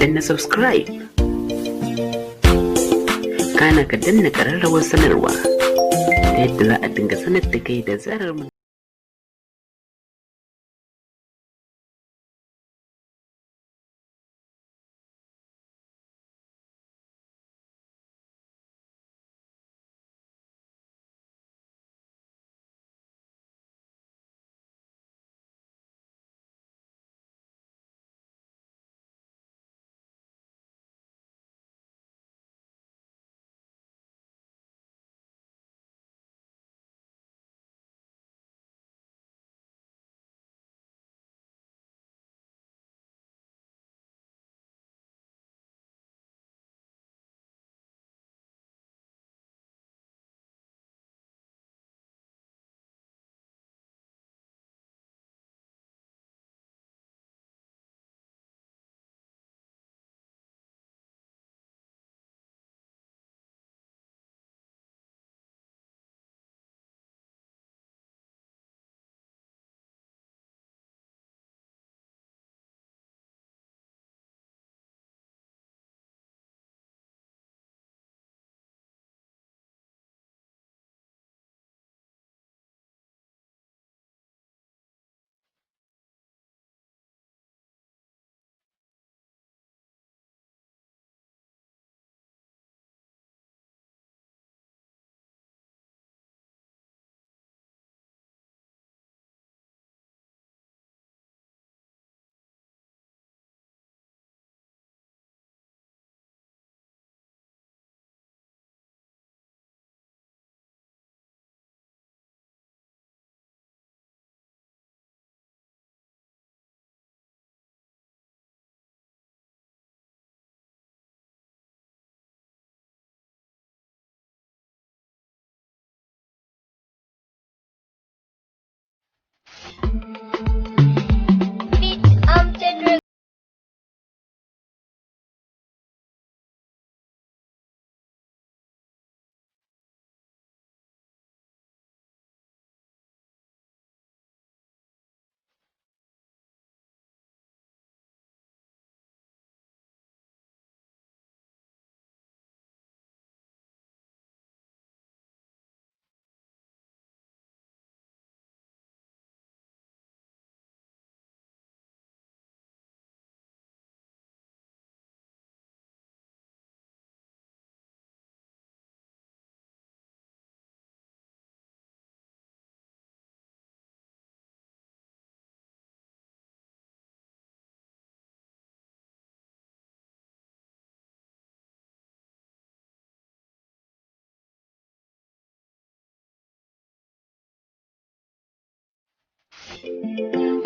danna subscribe, kana ka danna ƙararrawar sanarwa ta yadda za a dinga sanar da kai da zarar mun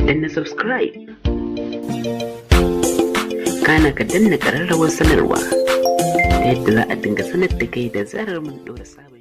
danna subscribe, kana ka danna ƙararrawar sanarwa ta yadda za a dinga sanar da kai da zarar mun ɗora sabon